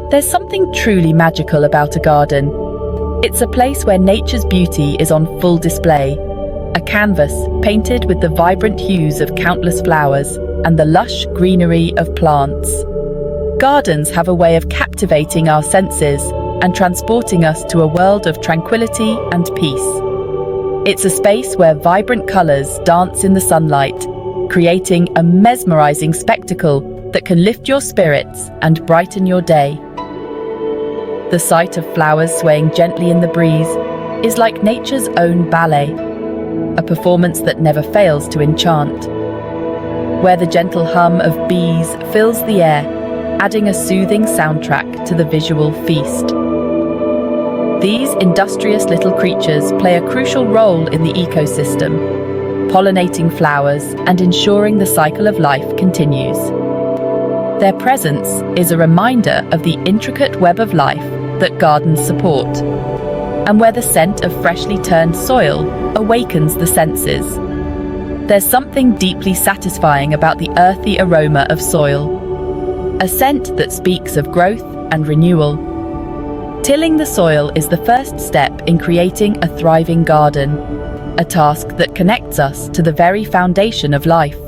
There's something truly magical about a garden. It's a place where nature's beauty is on full display, a canvas painted with the vibrant hues of countless flowers and the lush greenery of plants. Gardens have a way of captivating our senses and transporting us to a world of tranquility and peace. It's a space where vibrant colours dance in the sunlight, creating a mesmerising spectacle that can lift your spirits and brighten your day. The sight of flowers swaying gently in the breeze is like nature's own ballet, a performance that never fails to enchant. Where the gentle hum of bees fills the air, adding a soothing soundtrack to the visual feast. These industrious little creatures play a crucial role in the ecosystem, pollinating flowers and ensuring the cycle of life continues. Their presence is a reminder of the intricate web of life that gardens support, and where the scent of freshly turned soil awakens the senses. There's something deeply satisfying about the earthy aroma of soil, a scent that speaks of growth and renewal. Tilling the soil is the first step in creating a thriving garden, a task that connects us to the very foundation of life.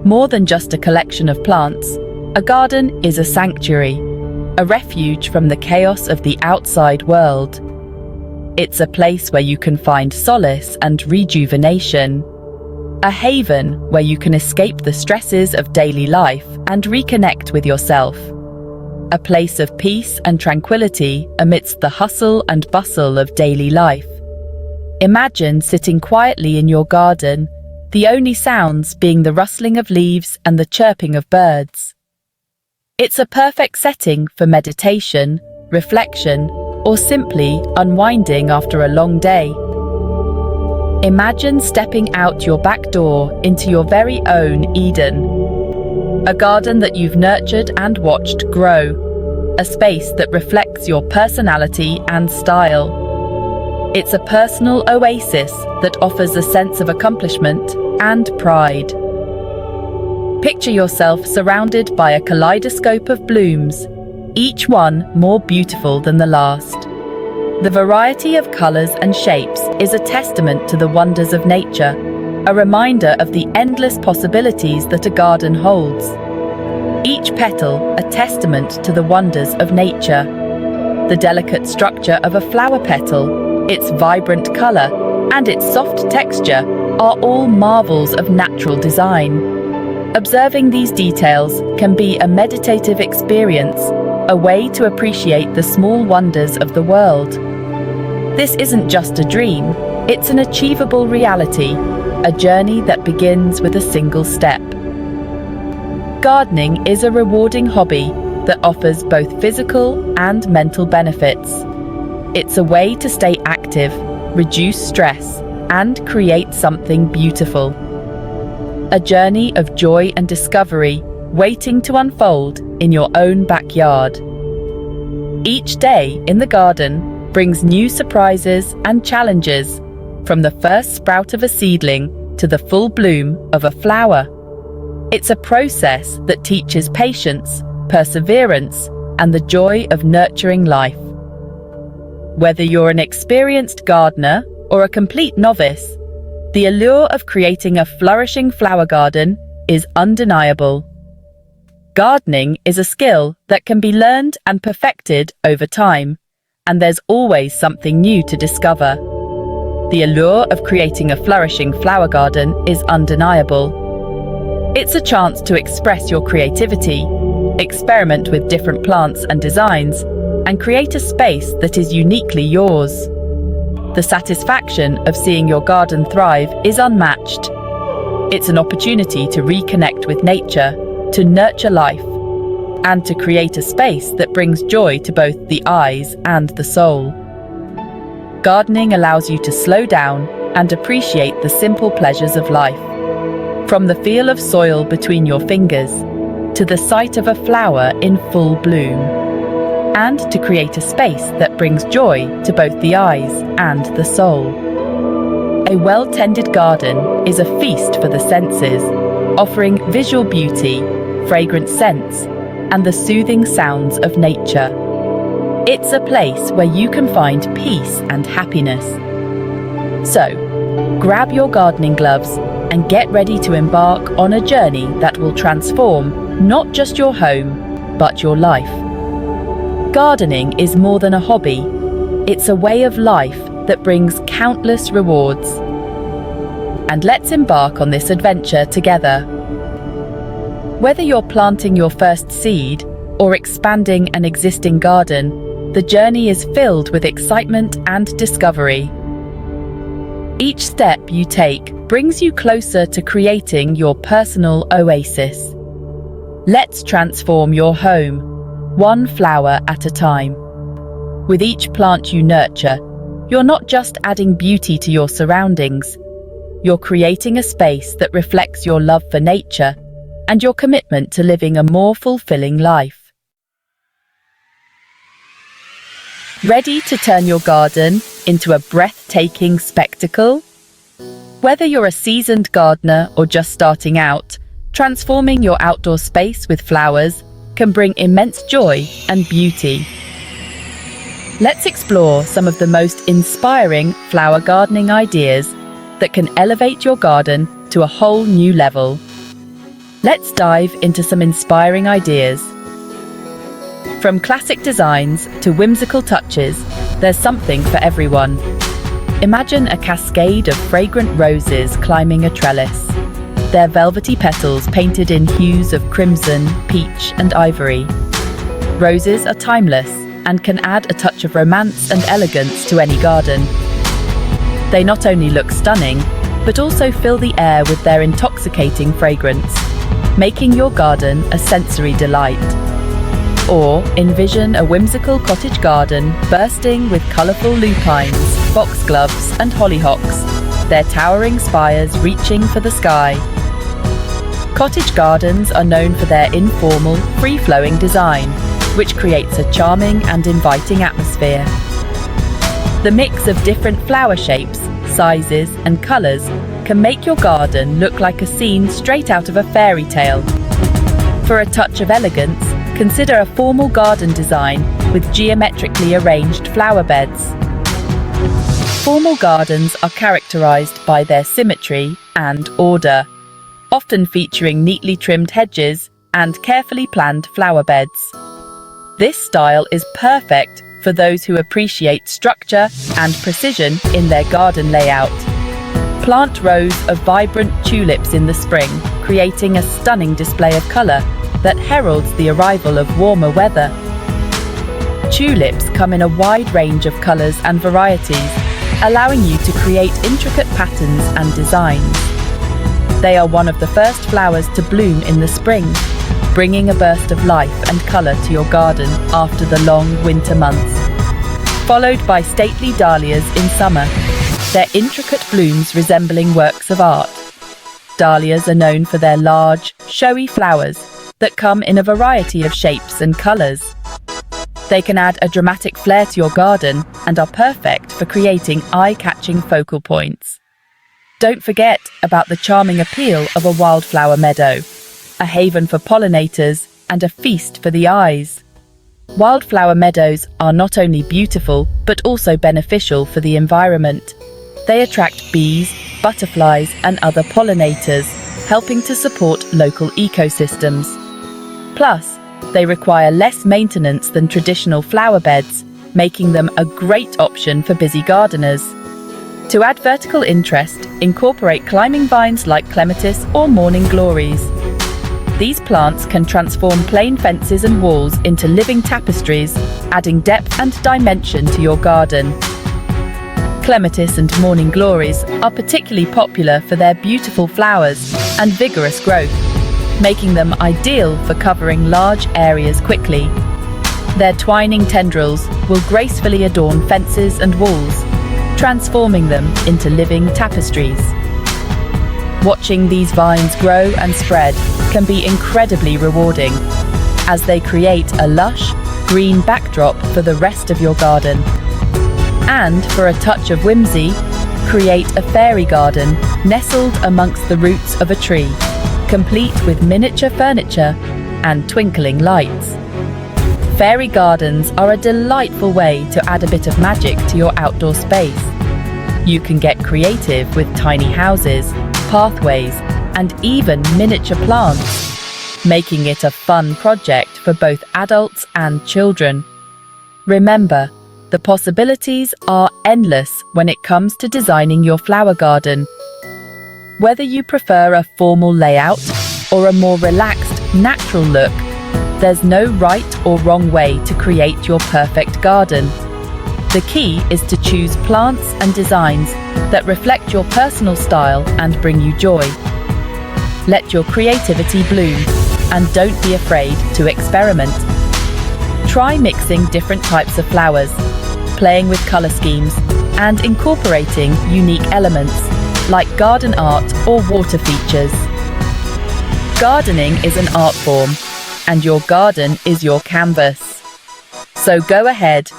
More than just a collection of plants, a garden is a sanctuary, a refuge from the chaos of the outside world. It's a place where you can find solace and rejuvenation, a haven where you can escape the stresses of daily life and reconnect with yourself, a place of peace and tranquility amidst the hustle and bustle of daily life. Imagine sitting quietly in your garden, the only sounds being the rustling of leaves and the chirping of birds. It's a perfect setting for meditation, reflection, or simply unwinding after a long day. Imagine stepping out your back door into your very own Eden, a garden that you've nurtured and watched grow, a space that reflects your personality and style. It's a personal oasis that offers a sense of accomplishment and pride. Picture yourself surrounded by a kaleidoscope of blooms, each one more beautiful than the last. The variety of colours and shapes is a testament to the wonders of nature, a reminder of the endless possibilities that a garden holds. Each petal a testament to the wonders of nature. The delicate structure of a flower petal, its vibrant colour, and its soft texture are all marvels of natural design. Observing these details can be a meditative experience, a way to appreciate the small wonders of the world. This isn't just a dream, it's an achievable reality, a journey that begins with a single step. Gardening is a rewarding hobby that offers both physical and mental benefits. It's a way to stay active, reduce stress, and create something beautiful. A journey of joy and discovery waiting to unfold in your own backyard. Each day in the garden brings new surprises and challenges, from the first sprout of a seedling to the full bloom of a flower. It's a process that teaches patience, perseverance, and the joy of nurturing life. Whether you're an experienced gardener or a complete novice, the allure of creating a flourishing flower garden is undeniable. Gardening is a skill that can be learned and perfected over time, and there's always something new to discover. The allure of creating a flourishing flower garden is undeniable. It's a chance to express your creativity, experiment with different plants and designs, and create a space that is uniquely yours. The satisfaction of seeing your garden thrive is unmatched. It's an opportunity to reconnect with nature, to nurture life, and to create a space that brings joy to both the eyes and the soul. Gardening allows you to slow down and appreciate the simple pleasures of life. From the feel of soil between your fingers, to the sight of a flower in full bloom, and to create a space that brings joy to both the eyes and the soul. A well-tended garden is a feast for the senses, offering visual beauty, fragrant scents, and the soothing sounds of nature. It's a place where you can find peace and happiness. So, grab your gardening gloves and get ready to embark on a journey that will transform not just your home, but your life. Gardening is more than a hobby. It's a way of life that brings countless rewards. And let's embark on this adventure together. Whether you're planting your first seed or expanding an existing garden, the journey is filled with excitement and discovery. Each step you take brings you closer to creating your personal oasis. Let's transform your home, one flower at a time. With each plant you nurture, you're not just adding beauty to your surroundings, you're creating a space that reflects your love for nature and your commitment to living a more fulfilling life. Ready to turn your garden into a breathtaking spectacle? Whether you're a seasoned gardener or just starting out, transforming your outdoor space with flowers can bring immense joy and beauty. Let's explore some of the most inspiring flower gardening ideas that can elevate your garden to a whole new level. Let's dive into some inspiring ideas. From classic designs to whimsical touches, there's something for everyone. Imagine a cascade of fragrant roses climbing a trellis, their velvety petals painted in hues of crimson, peach, and ivory. Roses are timeless and can add a touch of romance and elegance to any garden. They not only look stunning, but also fill the air with their intoxicating fragrance, making your garden a sensory delight. Or envision a whimsical cottage garden bursting with colourful lupines, foxgloves, and hollyhocks, their towering spires reaching for the sky. Cottage gardens are known for their informal, free-flowing design, which creates a charming and inviting atmosphere. The mix of different flower shapes, sizes, and colours can make your garden look like a scene straight out of a fairy tale. For a touch of elegance, consider a formal garden design with geometrically arranged flower beds. Formal gardens are characterized by their symmetry and order, often featuring neatly trimmed hedges and carefully planned flower beds. This style is perfect for those who appreciate structure and precision in their garden layout. Plant rows of vibrant tulips in the spring, creating a stunning display of color that heralds the arrival of warmer weather. Tulips come in a wide range of colors and varieties, allowing you to create intricate patterns and designs. They are one of the first flowers to bloom in the spring, bringing a burst of life and color to your garden after the long winter months. Followed by stately dahlias in summer, their intricate blooms resembling works of art. Dahlias are known for their large, showy flowers that come in a variety of shapes and colors. They can add a dramatic flair to your garden and are perfect for creating eye-catching focal points. Don't forget about the charming appeal of a wildflower meadow, a haven for pollinators and a feast for the eyes. Wildflower meadows are not only beautiful, but also beneficial for the environment. They attract bees, butterflies, and other pollinators, helping to support local ecosystems. Plus, they require less maintenance than traditional flower beds, making them a great option for busy gardeners. To add vertical interest, incorporate climbing vines like clematis or morning glories. These plants can transform plain fences and walls into living tapestries, adding depth and dimension to your garden. Clematis and morning glories are particularly popular for their beautiful flowers and vigorous growth, making them ideal for covering large areas quickly. Their twining tendrils will gracefully adorn fences and walls, transforming them into living tapestries. Watching these vines grow and spread can be incredibly rewarding, as they create a lush, green backdrop for the rest of your garden. And for a touch of whimsy, create a fairy garden nestled amongst the roots of a tree, complete with miniature furniture, and twinkling lights. Fairy gardens are a delightful way to add a bit of magic to your outdoor space. You can get creative with tiny houses, pathways, and even miniature plants, making it a fun project for both adults and children. Remember, the possibilities are endless when it comes to designing your flower garden. Whether you prefer a formal layout or a more relaxed, natural look, there's no right or wrong way to create your perfect garden. The key is to choose plants and designs that reflect your personal style and bring you joy. Let your creativity bloom, and don't be afraid to experiment. Try mixing different types of flowers, playing with color schemes, and incorporating unique elements like garden art or water features. Gardening is an art form, and your garden is your canvas. So go ahead,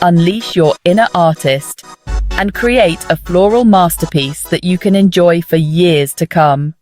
unleash your inner artist, and create a floral masterpiece that you can enjoy for years to come.